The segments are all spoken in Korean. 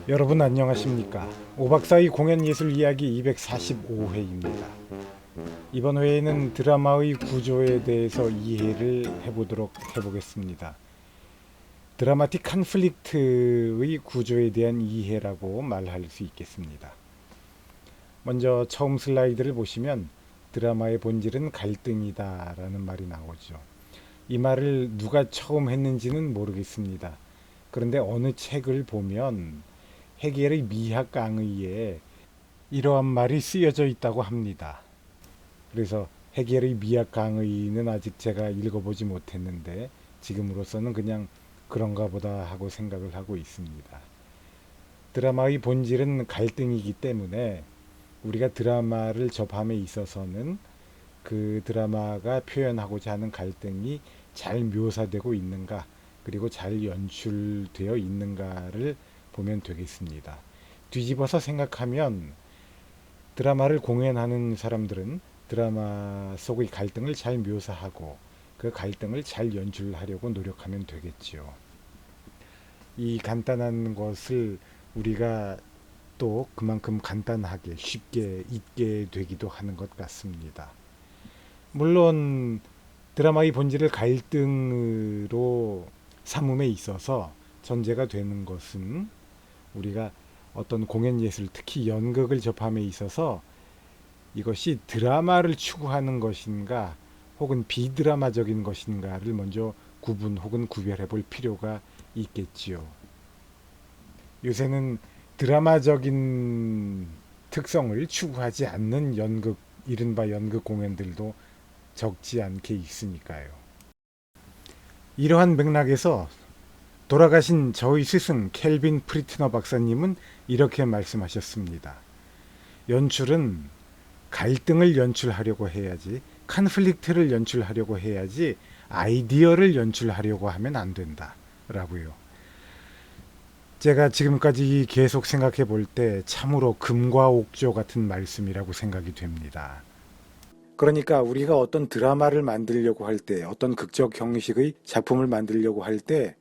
여러분 안녕하십니까? 오박사의 공연예술 이야기 245회입니다. 이번 회에는 드라마의 구조에 대해서 이해를 해보겠습니다. 드라마틱 컨플릭트의 구조에 대한 이해라고 말할 수 있겠습니다. 먼저 처음 슬라이드를 보시면 드라마의 본질은 갈등이다 라는 말이 나오죠. 이 말을 누가 처음 했는지는 모르겠습니다. 그런데 어느 책을 보면 헤겔의 미학 강의에 이러한 말이 쓰여져 있다고 합니다. 그래서 헤겔의 미학 강의는 아직 제가 읽어보지 못했는데 지금으로서는 그냥 그런가 보다 하고 생각을 하고 있습니다. 드라마의 본질은 갈등이기 때문에 우리가 드라마를 접함에 있어서는 그 드라마가 표현하고자 하는 갈등이 잘 묘사되고 있는가, 그리고 잘 연출되어 있는가를 보면 되겠습니다. 뒤집어서 생각하면 드라마를 공연하는 사람들은 드라마 속의 갈등을 잘 묘사하고 그 갈등을 잘 연출하려고 노력하면 되겠지요. 이 간단한 것을 우리가 또 그만큼 간단하게 쉽게 잊게 되기도 하는 것 같습니다. 물론 드라마의 본질을 갈등으로 삼음에 있어서 전제가 되는 것은 우리가 어떤 공연 예술, 특히 연극을 접함에 있어서 이것이 드라마를 추구하는 것인가 혹은 비드라마적인 것인가를 먼저 구분 혹은 구별해 볼 필요가 있겠지요. 요새는 드라마적인 특성을 추구하지 않는 연극, 이른바 연극 공연들도 적지 않게 있으니까요. 이러한 맥락에서 돌아가신 저의 스승 켈빈 프리트너 박사님은 이렇게 말씀하셨습니다. 연출은 갈등을 연출하려고 해야지, 컨플릭트를 연출하려고 해야지 아이디어를 연출하려고 하면 안 된다 라고요. 제가 지금까지 계속 생각해 볼 때 참으로 금과 옥조 같은 말씀이라고 생각이 됩니다. 그러니까 우리가 어떤 드라마를 만들려고 할 때, 어떤 극적 형식의 작품을 만들려고 할 때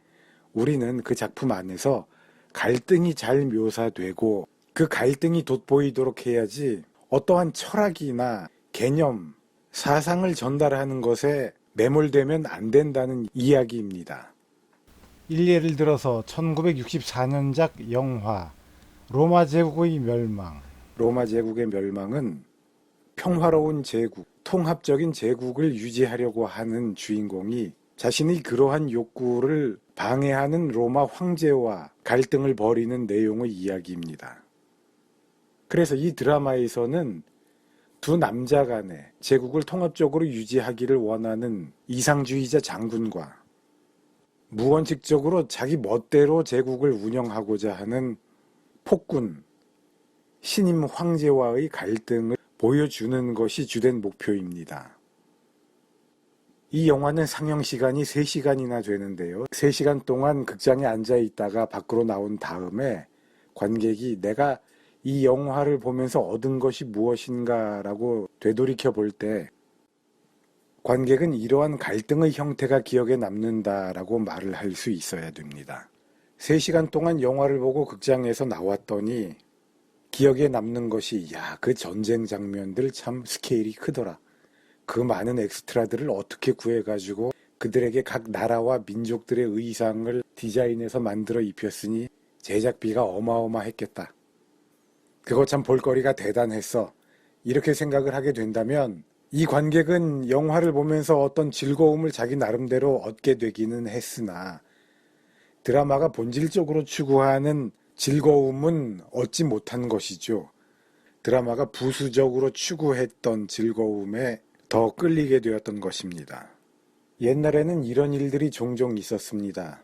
우리는 그 작품 안에서 갈등이 잘 묘사되고 그 갈등이 돋보이도록 해야지 어떠한 철학이나 개념, 사상을 전달하는 것에 매몰되면 안 된다는 이야기입니다. 일례를 들어서 1964년작 영화 로마 제국의 멸망. 로마 제국의 멸망은 평화로운 제국, 통합적인 제국을 유지하려고 하는 주인공이 자신의 그러한 욕구를 방해하는 로마 황제와 갈등을 벌이는 내용의 이야기입니다. 그래서 이 드라마에서는 두 남자 간에 제국을 통합적으로 유지하기를 원하는 이상주의자 장군과 무원칙적으로 자기 멋대로 제국을 운영하고자 하는 폭군, 신임 황제와의 갈등을 보여주는 것이 주된 목표입니다. 이 영화는 상영 시간이 3시간이나 되는데요. 3시간 동안 극장에 앉아 있다가 밖으로 나온 다음에 관객이 내가 이 영화를 보면서 얻은 것이 무엇인가라고 되돌이켜 볼 때 관객은 이러한 갈등의 형태가 기억에 남는다라고 말을 할 수 있어야 됩니다. 3시간 동안 영화를 보고 극장에서 나왔더니 기억에 남는 것이 그 전쟁 장면들 참 스케일이 크더라. 그 많은 엑스트라들을 어떻게 구해가지고 그들에게 각 나라와 민족들의 의상을 디자인해서 만들어 입혔으니 제작비가 어마어마했겠다. 그거 참 볼거리가 대단했어. 이렇게 생각을 하게 된다면 이 관객은 영화를 보면서 어떤 즐거움을 자기 나름대로 얻게 되기는 했으나 드라마가 본질적으로 추구하는 즐거움은 얻지 못한 것이죠. 드라마가 부수적으로 추구했던 즐거움에 더 끌리게 되었던 것입니다. 옛날에는 이런 일들이 종종 있었습니다.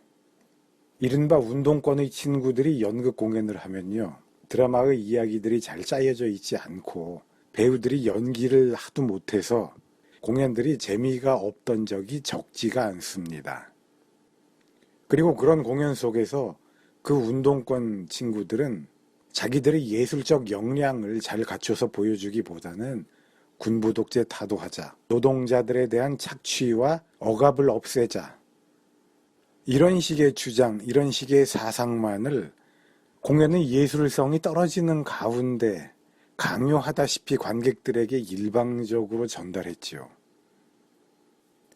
이른바 운동권의 친구들이 연극 공연을 하면요. 드라마의 이야기들이 잘 짜여져 있지 않고 배우들이 연기를 하도 못해서 공연들이 재미가 없던 적이 적지가 않습니다. 그리고 그런 공연 속에서 그 운동권 친구들은 자기들의 예술적 역량을 잘 갖춰서 보여주기보다는 군부 독재 타도하자, 노동자들에 대한 착취와 억압을 없애자, 이런 식의 주장, 이런 식의 사상만을 공연의 예술성이 떨어지는 가운데 강요하다시피 관객들에게 일방적으로 전달했지요.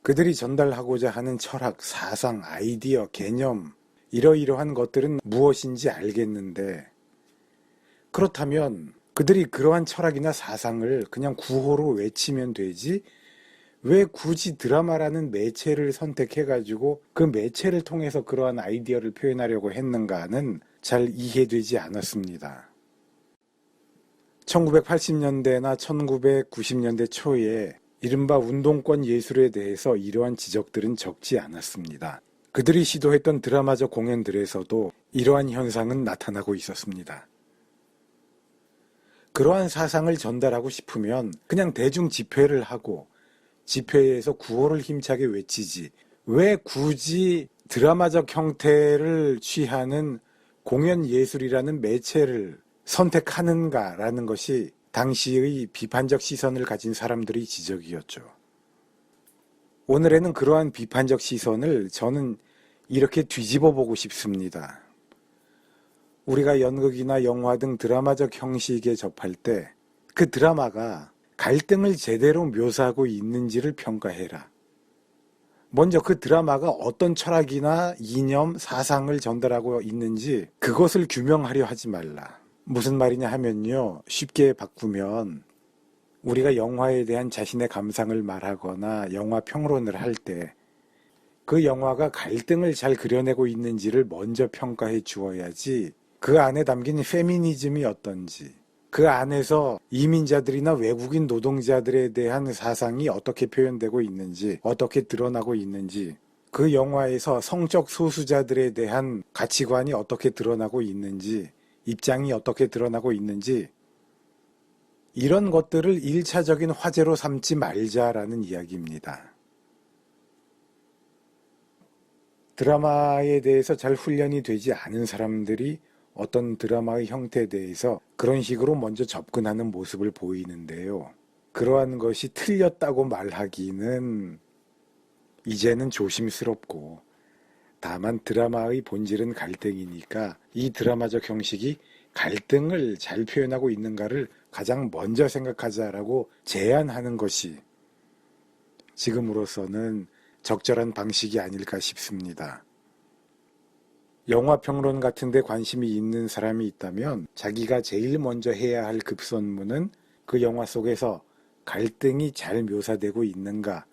그들이 전달하고자 하는 철학, 사상, 아이디어, 개념, 이러이러한 것들은 무엇인지 알겠는데, 그렇다면 그들이 그러한 철학이나 사상을 그냥 구호로 외치면 되지, 왜 굳이 드라마라는 매체를 선택해가지고 그 매체를 통해서 그러한 아이디어를 표현하려고 했는가는 잘 이해되지 않았습니다. 1980년대나 1990년대 초에 이른바 운동권 예술에 대해서 이러한 지적들은 적지 않았습니다. 그들이 시도했던 드라마적 공연들에서도 이러한 현상은 나타나고 있었습니다. 그러한 사상을 전달하고 싶으면 그냥 대중 집회를 하고 집회에서 구호를 힘차게 외치지, 왜 굳이 드라마적 형태를 취하는 공연 예술이라는 매체를 선택하는가라는 것이 당시의 비판적 시선을 가진 사람들의 지적이었죠. 오늘에는 그러한 비판적 시선을 저는 이렇게 뒤집어 보고 싶습니다. 우리가 연극이나 영화 등 드라마적 형식에 접할 때 그 드라마가 갈등을 제대로 묘사하고 있는지를 평가해라. 먼저 그 드라마가 어떤 철학이나 이념, 사상을 전달하고 있는지 그것을 규명하려 하지 말라. 무슨 말이냐 하면요. 쉽게 바꾸면 우리가 영화에 대한 자신의 감상을 말하거나 영화 평론을 할 때 그 영화가 갈등을 잘 그려내고 있는지를 먼저 평가해 주어야지 그 안에 담긴 페미니즘이 어떤지, 그 안에서 이민자들이나 외국인 노동자들에 대한 사상이 어떻게 표현되고 있는지, 어떻게 드러나고 있는지, 그 영화에서 성적 소수자들에 대한 가치관이 어떻게 드러나고 있는지, 입장이 어떻게 드러나고 있는지, 이런 것들을 1차적인 화제로 삼지 말자라는 이야기입니다. 드라마에 대해서 잘 훈련이 되지 않은 사람들이 어떤 드라마의 형태에 대해서 그런 식으로 먼저 접근하는 모습을 보이는데요. 그러한 것이 틀렸다고 말하기는 이제는 조심스럽고, 다만 드라마의 본질은 갈등이니까 이 드라마적 형식이 갈등을 잘 표현하고 있는가를 가장 먼저 생각하자라고 제안하는 것이 지금으로서는 적절한 방식이 아닐까 싶습니다. 영화평론 같은 데 관심이 있는 사람이 있다면 자기가 제일 먼저 해야 할 급선무는 그 영화 속에서 갈등이 잘 묘사되고 있는가,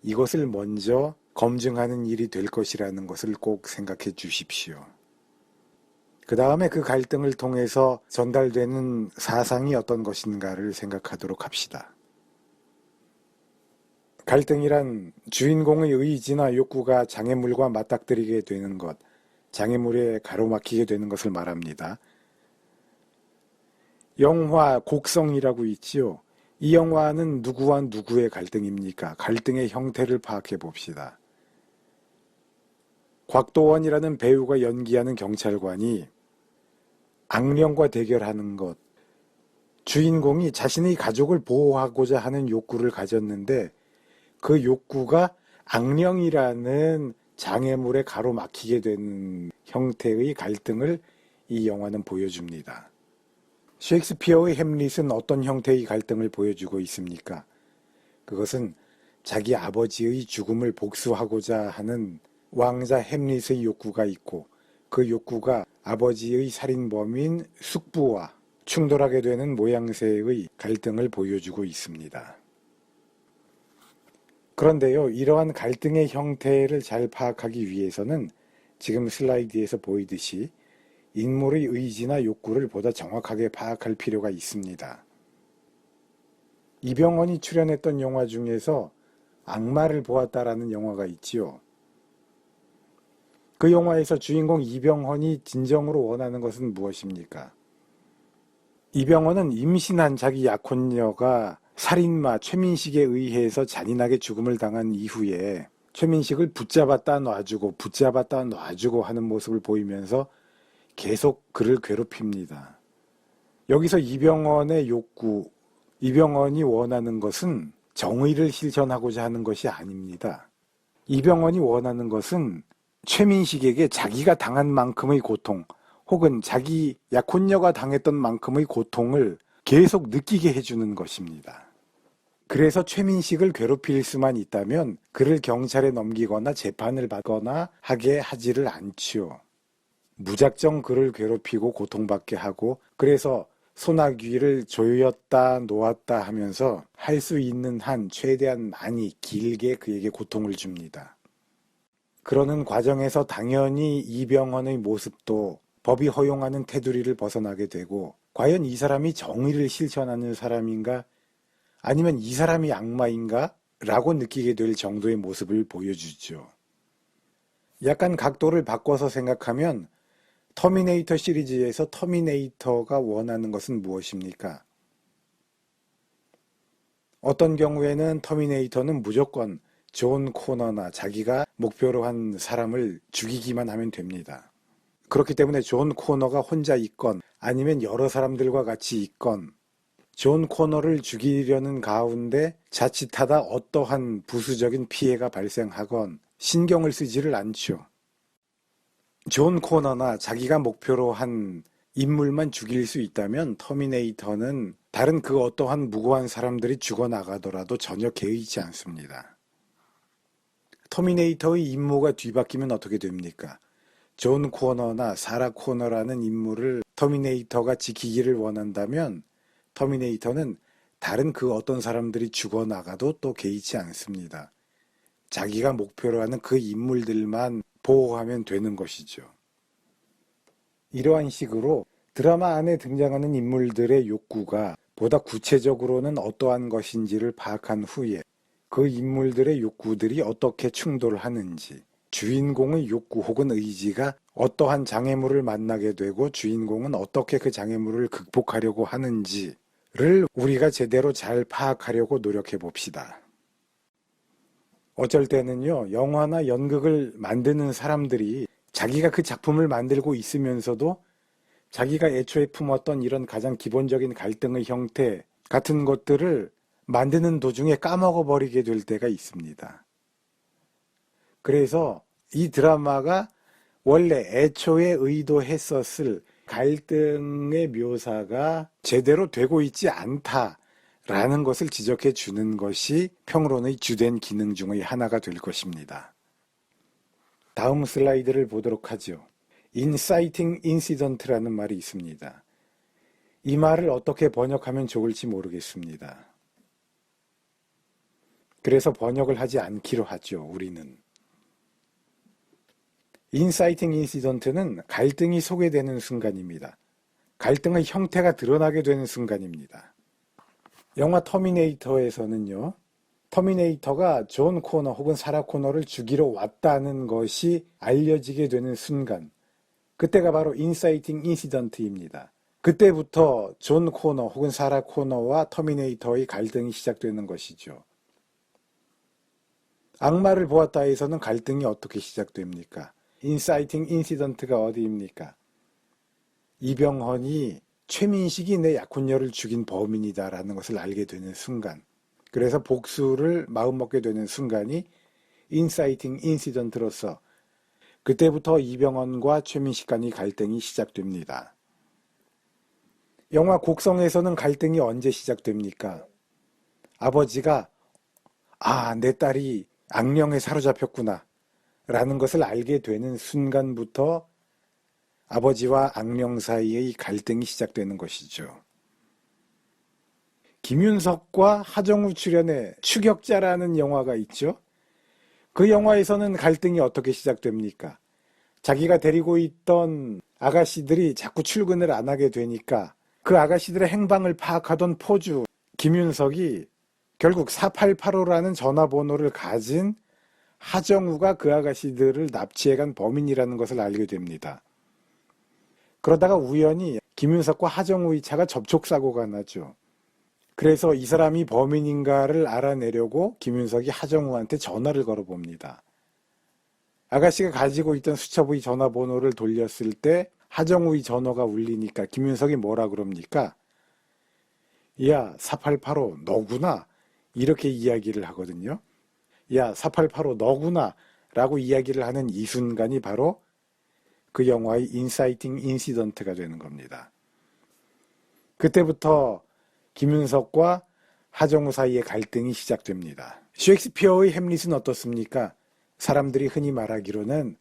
이것을 먼저 검증하는 일이 될 것이라는 것을 꼭 생각해 주십시오. 그 다음에 그 갈등을 통해서 전달되는 사상이 어떤 것인가를 생각하도록 합시다. 갈등이란 주인공의 의지나 욕구가 장애물과 맞닥뜨리게 되는 것, 장애물에 가로막히게 되는 것을 말합니다. 영화 곡성이라고 있지요. 이 영화는 누구와 누구의 갈등입니까? 갈등의 형태를 파악해 봅시다. 곽도원이라는 배우가 연기하는 경찰관이 악령과 대결하는 것, 주인공이 자신의 가족을 보호하고자 하는 욕구를 가졌는데 그 욕구가 악령이라는 장애물에 가로막히게 되는 형태의 갈등을 이 영화는 보여줍니다. 셰익스피어의 햄릿은 어떤 형태의 갈등을 보여주고 있습니까? 그것은 자기 아버지의 죽음을 복수하고자 하는 왕자 햄릿의 욕구가 있고 그 욕구가 아버지의 살인범인 숙부와 충돌하게 되는 모양새의 갈등을 보여주고 있습니다. 그런데요, 이러한 갈등의 형태를 잘 파악하기 위해서는 지금 슬라이드에서 보이듯이 인물의 의지나 욕구를 보다 정확하게 파악할 필요가 있습니다. 이병헌이 출연했던 영화 중에서 악마를 보았다라는 영화가 있지요. 그 영화에서 주인공 이병헌이 진정으로 원하는 것은 무엇입니까? 이병헌은 임신한 자기 약혼녀가 살인마 최민식에 의해서 잔인하게 죽음을 당한 이후에 최민식을 붙잡았다 놔주고 하는 모습을 보이면서 계속 그를 괴롭힙니다. 여기서 이병헌의 욕구, 이병헌이 원하는 것은 정의를 실천하고자 하는 것이 아닙니다. 이병헌이 원하는 것은 최민식에게 자기가 당한 만큼의 고통 혹은 자기 약혼녀가 당했던 만큼의 고통을 계속 느끼게 해주는 것입니다. 그래서 최민식을 괴롭힐 수만 있다면 그를 경찰에 넘기거나 재판을 받거나 하게 하지를 않지요. 무작정 그를 괴롭히고 고통받게 하고 그래서 소나귀를 조였다 놓았다 하면서 할 수 있는 한 최대한 많이 길게 그에게 고통을 줍니다. 그러는 과정에서 당연히 이병헌의 모습도 법이 허용하는 테두리를 벗어나게 되고 과연 이 사람이 정의를 실천하는 사람인가 아니면 이 사람이 악마인가 라고 느끼게 될 정도의 모습을 보여주죠. 약간 각도를 바꿔서 생각하면 터미네이터 시리즈에서 터미네이터가 원하는 것은 무엇입니까? 어떤 경우에는 터미네이터는 무조건 존 코너나 자기가 목표로 한 사람을 죽이기만 하면 됩니다. 그렇기 때문에 존 코너가 혼자 있건 아니면 여러 사람들과 같이 있건 존 코너를 죽이려는 가운데 자칫하다 어떠한 부수적인 피해가 발생하건 신경을 쓰지를 않죠. 존 코너나 자기가 목표로 한 인물만 죽일 수 있다면 터미네이터는 다른 그 어떠한 무고한 사람들이 죽어나가더라도 전혀 개의치 않습니다. 터미네이터의 임무가 뒤바뀌면 어떻게 됩니까? 존 코너나 사라 코너라는 인물을 터미네이터가 지키기를 원한다면 터미네이터는 다른 그 어떤 사람들이 죽어나가도 또 개의치 않습니다. 자기가 목표로 하는 그 인물들만 보호하면 되는 것이죠. 이러한 식으로 드라마 안에 등장하는 인물들의 욕구가 보다 구체적으로는 어떠한 것인지를 파악한 후에 그 인물들의 욕구들이 어떻게 충돌하는지, 주인공의 욕구 혹은 의지가 어떠한 장애물을 만나게 되고 주인공은 어떻게 그 장애물을 극복하려고 하는지를 우리가 제대로 잘 파악하려고 노력해 봅시다. 어쩔 때는요, 영화나 연극을 만드는 사람들이 자기가 그 작품을 만들고 있으면서도 자기가 애초에 품었던 이런 가장 기본적인 갈등의 형태 같은 것들을 만드는 도중에 까먹어버리게 될 때가 있습니다. 그래서 이 드라마가 원래 애초에 의도했었을 갈등의 묘사가 제대로 되고 있지 않다라는 것을 지적해 주는 것이 평론의 주된 기능 중의 하나가 될 것입니다. 다음 슬라이드를 보도록 하죠. Inciting Incident라는 말이 있습니다. 이 말을 어떻게 번역하면 좋을지 모르겠습니다. 그래서 번역을 하지 않기로 하죠, 우리는. Inciting Incident는 갈등이 소개되는 순간입니다. 갈등의 형태가 드러나게 되는 순간입니다. 영화 터미네이터에서는요, 터미네이터가 존 코너 혹은 사라 코너를 죽이러 왔다는 것이 알려지게 되는 순간, 그때가 바로 인사이팅 인시던트입니다. 그때부터 존 코너 혹은 사라 코너와 터미네이터의 갈등이 시작되는 것이죠. 악마를 보았다에서는 갈등이 어떻게 시작됩니까? 인사이팅 인시던트가 어디입니까? 이병헌이 최민식이 내 약혼녀를 죽인 범인이다라는 것을 알게 되는 순간, 그래서 복수를 마음먹게 되는 순간이 인사이팅 인시던트로서 그때부터 이병헌과 최민식 간의 갈등이 시작됩니다. 영화 곡성에서는 갈등이 언제 시작됩니까? 아버지가 내 딸이 악령에 사로잡혔구나 라는 것을 알게 되는 순간부터 아버지와 악령 사이의 갈등이 시작되는 것이죠. 김윤석과 하정우 출연의 추격자라는 영화가 있죠. 그 영화에서는 갈등이 어떻게 시작됩니까? 자기가 데리고 있던 아가씨들이 자꾸 출근을 안 하게 되니까 그 아가씨들의 행방을 파악하던 포주 김윤석이 결국 4885라는 전화번호를 가진 하정우가 그 아가씨들을 납치해간 범인이라는 것을 알게 됩니다. 그러다가 우연히 김윤석과 하정우의 차가 접촉사고가 나죠. 그래서 이 사람이 범인인가를 알아내려고 김윤석이 하정우한테 전화를 걸어봅니다. 아가씨가 가지고 있던 수첩의 전화번호를 돌렸을 때 하정우의 전화가 울리니까 김윤석이 뭐라 그럽니까? 야, 4885 너구나. 이렇게 이야기를 하거든요. 야, 4885 너구나. 라고 이야기를 하는 이 순간이 바로 그 영화의 인사이팅 인시던트가 되는 겁니다. 그때부터 김윤석과 하정우 사이의 갈등이 시작됩니다. 셰익스피어의 햄릿은 어떻습니까? 사람들이 흔히 말하기로는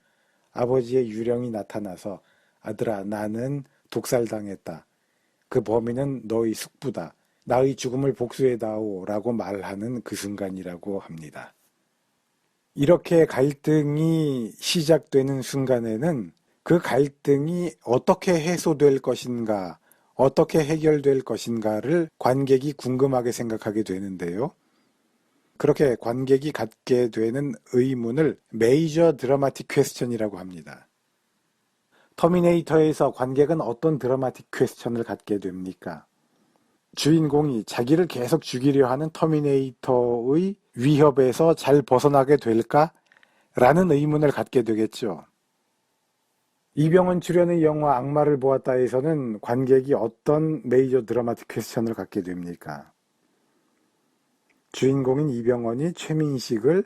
아버지의 유령이 나타나서 아들아 나는 독살당했다. 그 범인은 너의 숙부다. 나의 죽음을 복수해다오 라고 말하는 그 순간이라고 합니다. 이렇게 갈등이 시작되는 순간에는 그 갈등이 어떻게 해소될 것인가, 어떻게 해결될 것인가를 관객이 궁금하게 생각하게 되는데요. 그렇게 관객이 갖게 되는 의문을 메이저 드라마틱 퀘스천이라고 합니다. 터미네이터에서 관객은 어떤 드라마틱 퀘스천을 갖게 됩니까? 주인공이 자기를 계속 죽이려 하는 터미네이터의 위협에서 잘 벗어나게 될까? 라는 의문을 갖게 되겠죠. 이병헌 출연의 영화 악마를 보았다에서는 관객이 어떤 메이저 드라마틱 퀘스천을 갖게 됩니까? 주인공인 이병헌이 최민식을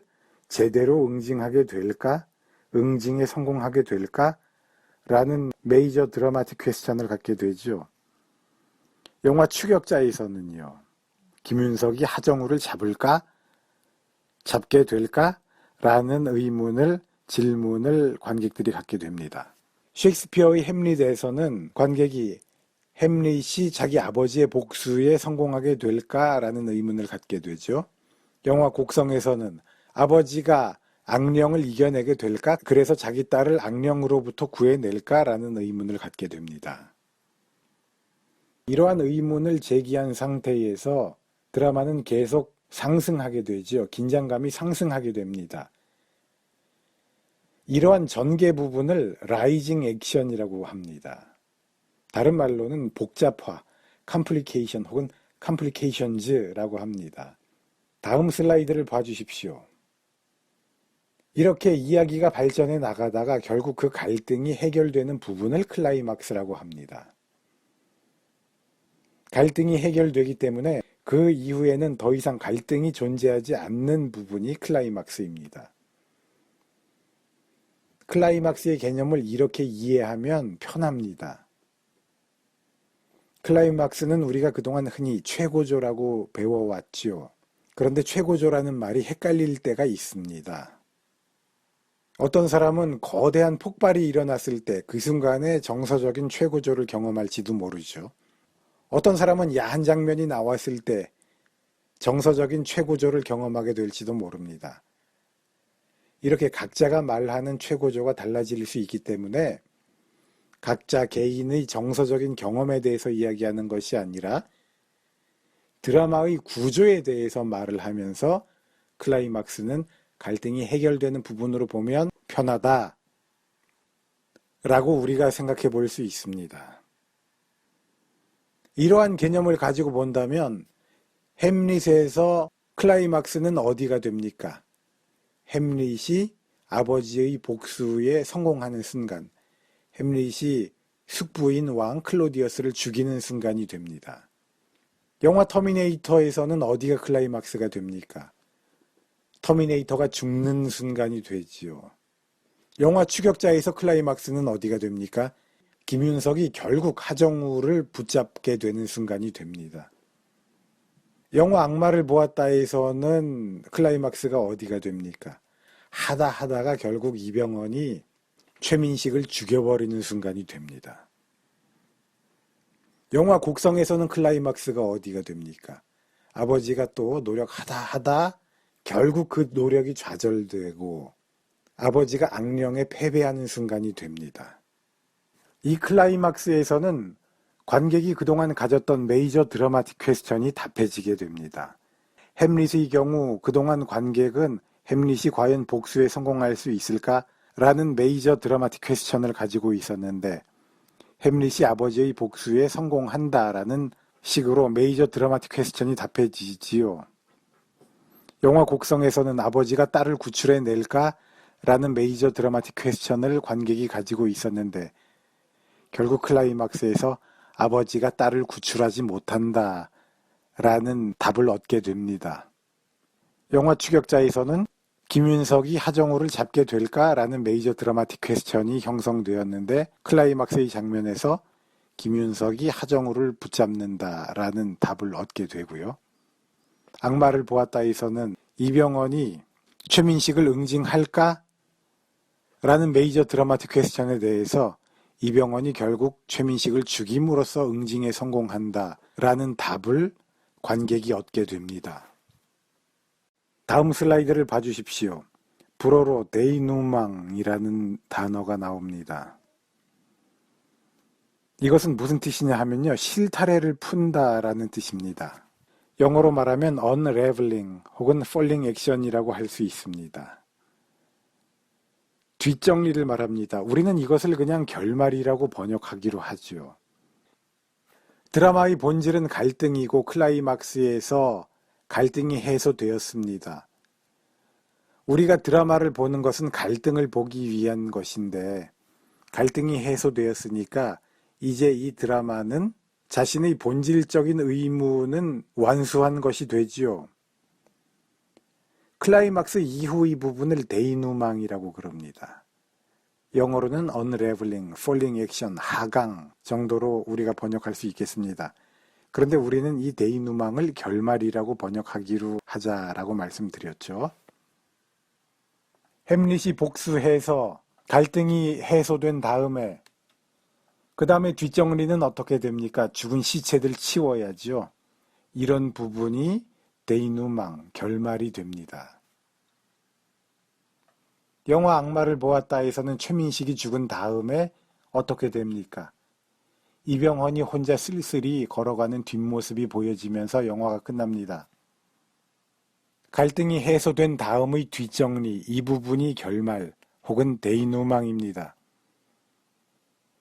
제대로 응징하게 될까? 응징에 성공하게 될까? 라는 메이저 드라마틱 퀘스천을 갖게 되죠. 영화 추격자에서는요. 김윤석이 하정우를 잡을까? 잡게 될까? 라는 질문을 관객들이 갖게 됩니다. 셰익스피어의 햄릿에서는 관객이 햄릿이 자기 아버지의 복수에 성공하게 될까라는 의문을 갖게 되죠. 영화 곡성에서는 아버지가 악령을 이겨내게 될까? 그래서 자기 딸을 악령으로부터 구해낼까라는 의문을 갖게 됩니다. 이러한 의문을 제기한 상태에서 드라마는 계속 상승하게 되죠. 긴장감이 상승하게 됩니다. 이러한 전개 부분을 라이징 액션이라고 합니다. 다른 말로는 복잡화, 컴플리케이션 혹은 컴플리케이션즈라고 합니다. 다음 슬라이드를 봐주십시오. 이렇게 이야기가 발전해 나가다가 결국 그 갈등이 해결되는 부분을 클라이막스라고 합니다. 갈등이 해결되기 때문에 그 이후에는 더 이상 갈등이 존재하지 않는 부분이 클라이막스입니다. 클라이막스의 개념을 이렇게 이해하면 편합니다. 클라이막스는 우리가 그동안 흔히 최고조라고 배워왔지요. 그런데 최고조라는 말이 헷갈릴 때가 있습니다. 어떤 사람은 거대한 폭발이 일어났을 때 그 순간에 정서적인 최고조를 경험할지도 모르죠. 어떤 사람은 야한 장면이 나왔을 때 정서적인 최고조를 경험하게 될지도 모릅니다. 이렇게 각자가 말하는 최고조가 달라질 수 있기 때문에 각자 개인의 정서적인 경험에 대해서 이야기하는 것이 아니라 드라마의 구조에 대해서 말을 하면서 클라이막스는 갈등이 해결되는 부분으로 보면 편하다 라고 우리가 생각해 볼 수 있습니다. 이러한 개념을 가지고 본다면 햄릿에서 클라이막스는 어디가 됩니까? 햄릿이 아버지의 복수에 성공하는 순간, 햄릿이 숙부인 왕 클로디어스를 죽이는 순간이 됩니다. 영화 터미네이터에서는 어디가 클라이막스가 됩니까? 터미네이터가 죽는 순간이 되지요. 영화 추격자에서 클라이막스는 어디가 됩니까? 김윤석이 결국 하정우를 붙잡게 되는 순간이 됩니다. 영화 악마를 보았다에서는 클라이막스가 어디가 됩니까? 하다가 결국 이병헌이 최민식을 죽여버리는 순간이 됩니다. 영화 곡성에서는 클라이막스가 어디가 됩니까? 아버지가 또 노력하다 결국 그 노력이 좌절되고 아버지가 악령에 패배하는 순간이 됩니다. 이 클라이막스에서는 관객이 그동안 가졌던 메이저 드라마틱 퀘스천이 답해지게 됩니다. 햄릿의 경우 그동안 관객은 햄릿이 과연 복수에 성공할 수 있을까? 라는 메이저 드라마틱 퀘스천을 가지고 있었는데 햄릿이 아버지의 복수에 성공한다라는 식으로 메이저 드라마틱 퀘스천이 답해지지요. 영화 곡성에서는 아버지가 딸을 구출해낼까? 라는 메이저 드라마틱 퀘스천을 관객이 가지고 있었는데 결국 클라이막스에서 아버지가 딸을 구출하지 못한다 라는 답을 얻게 됩니다. 영화 추격자에서는 김윤석이 하정우를 잡게 될까라는 메이저 드라마틱 퀘스천이 형성되었는데 클라이막스의 장면에서 김윤석이 하정우를 붙잡는다라는 답을 얻게 되고요. 악마를 보았다에서는 이병헌이 최민식을 응징할까? 라는 메이저 드라마틱 퀘스천에 대해서 이병헌이 결국 최민식을 죽임으로써 응징에 성공한다 라는 답을 관객이 얻게 됩니다. 다음 슬라이드를 봐주십시오. 불어로 데이누망이라는 단어가 나옵니다. 이것은 무슨 뜻이냐 하면요, 실타래를 푼다라는 뜻입니다. 영어로 말하면 unraveling 혹은 falling action이라고 할 수 있습니다. 뒷정리를 말합니다. 우리는 이것을 그냥 결말이라고 번역하기로 하죠. 드라마의 본질은 갈등이고 클라이막스에서 갈등이 해소되었습니다. 우리가 드라마를 보는 것은 갈등을 보기 위한 것인데 갈등이 해소되었으니까 이제 이 드라마는 자신의 본질적인 의무는 완수한 것이 되지요. 클라이막스 이후의 부분을 데이누망이라고 그럽니다. 영어로는 unraveling, falling action, 하강 정도로 우리가 번역할 수 있겠습니다. 그런데 우리는 이 데이누망을 결말이라고 번역하기로 하자라고 말씀드렸죠. 햄릿이 복수해서 갈등이 해소된 다음에 그 다음에 뒷정리는 어떻게 됩니까? 죽은 시체들 치워야죠. 이런 부분이 데이누망, 결말이 됩니다. 영화 악마를 보았다에서는 최민식이 죽은 다음에 어떻게 됩니까? 이병헌이 혼자 쓸쓸히 걸어가는 뒷모습이 보여지면서 영화가 끝납니다. 갈등이 해소된 다음의 뒷정리, 이 부분이 결말 혹은 데이누망입니다.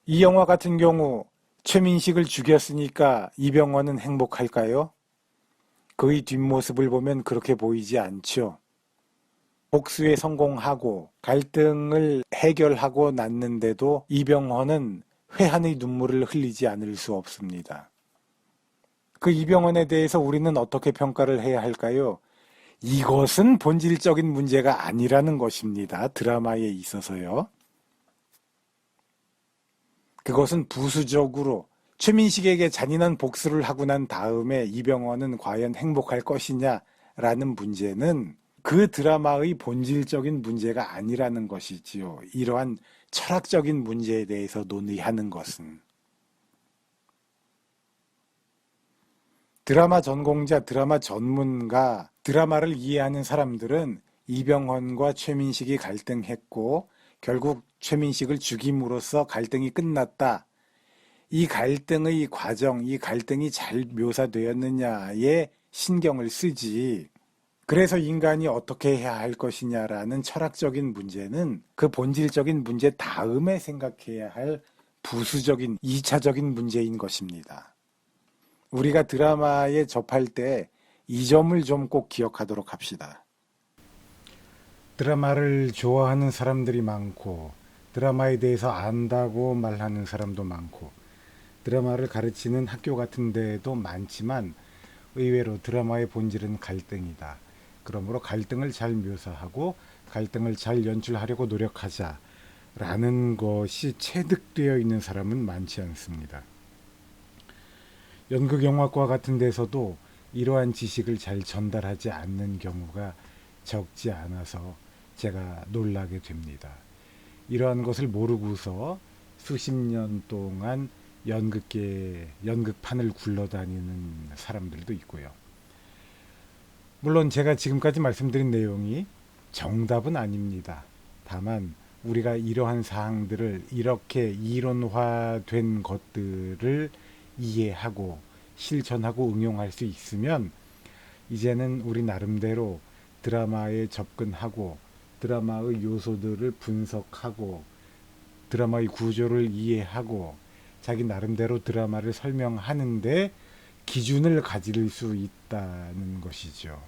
이 영화 같은 경우 최민식을 죽였으니까 이병헌은 행복할까요? 그의 뒷모습을 보면 그렇게 보이지 않죠. 복수에 성공하고 갈등을 해결하고 났는데도 이병헌은 회한의 눈물을 흘리지 않을 수 없습니다. 그 이병헌에 대해서 우리는 어떻게 평가를 해야 할까요? 이것은 본질적인 문제가 아니라는 것입니다. 드라마에 있어서요. 그것은 부수적으로 최민식에게 잔인한 복수를 하고 난 다음에 이병헌은 과연 행복할 것이냐라는 문제는 그 드라마의 본질적인 문제가 아니라는 것이지요. 이러한 철학적인 문제에 대해서 논의하는 것은. 드라마 전공자, 드라마 전문가, 드라마를 이해하는 사람들은 이병헌과 최민식이 갈등했고 결국 최민식을 죽임으로써 갈등이 끝났다. 이 갈등의 과정, 이 갈등이 잘 묘사되었느냐에 신경을 쓰지. 그래서 인간이 어떻게 해야 할 것이냐라는 철학적인 문제는 그 본질적인 문제 다음에 생각해야 할 부수적인 2차적인 문제인 것입니다. 우리가 드라마에 접할 때 이 점을 좀 꼭 기억하도록 합시다. 드라마를 좋아하는 사람들이 많고 드라마에 대해서 안다고 말하는 사람도 많고 드라마를 가르치는 학교 같은 데도 많지만 의외로 드라마의 본질은 갈등이다. 그러므로 갈등을 잘 묘사하고 갈등을 잘 연출하려고 노력하자라는 것이 체득되어 있는 사람은 많지 않습니다. 연극영화과 같은 데서도 이러한 지식을 잘 전달하지 않는 경우가 적지 않아서 제가 놀라게 됩니다. 이러한 것을 모르고서 수십 년 동안 연극판을 굴러다니는 사람들도 있고요. 물론 제가 지금까지 말씀드린 내용이 정답은 아닙니다. 다만 우리가 이러한 사항들을 이렇게 이론화된 것들을 이해하고 실천하고 응용할 수 있으면 이제는 우리 나름대로 드라마에 접근하고 드라마의 요소들을 분석하고 드라마의 구조를 이해하고 자기 나름대로 드라마를 설명하는데 기준을 가질 수 있다는 것이죠.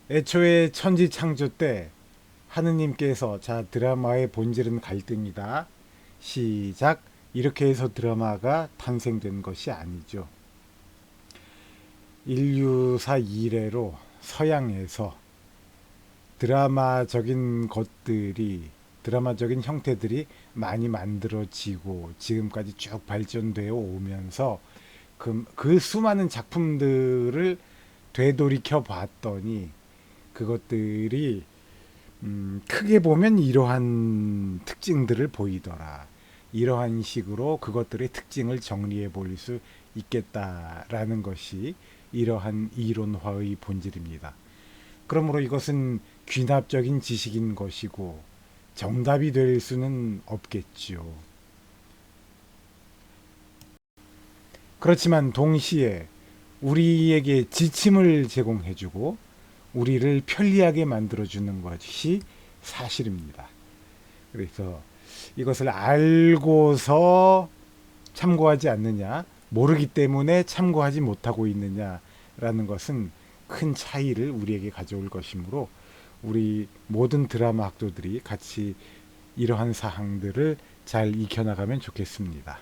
애초에 천지창조 때 하느님께서 자, 드라마의 본질은 갈등이다. 시작. 이렇게 해서 드라마가 탄생된 것이 아니죠. 인류사 이래로 서양에서 드라마적인 것들이, 드라마적인 형태들이 많이 만들어지고 지금까지 쭉 발전되어 오면서 그 수많은 작품들을 되돌이켜 봤더니 그것들이 크게 보면 이러한 특징들을 보이더라. 이러한 식으로 그것들의 특징을 정리해 볼 수 있겠다라는 것이 이러한 이론화의 본질입니다. 그러므로 이것은 귀납적인 지식인 것이고 정답이 될 수는 없겠지요. 그렇지만 동시에 우리에게 지침을 제공해주고 우리를 편리하게 만들어주는 것이 사실입니다. 그래서 이것을 알고서 참고하지 않느냐, 모르기 때문에 참고하지 못하고 있느냐라는 것은 큰 차이를 우리에게 가져올 것이므로 우리 모든 드라마 학도들이 같이 이러한 사항들을 잘 익혀나가면 좋겠습니다.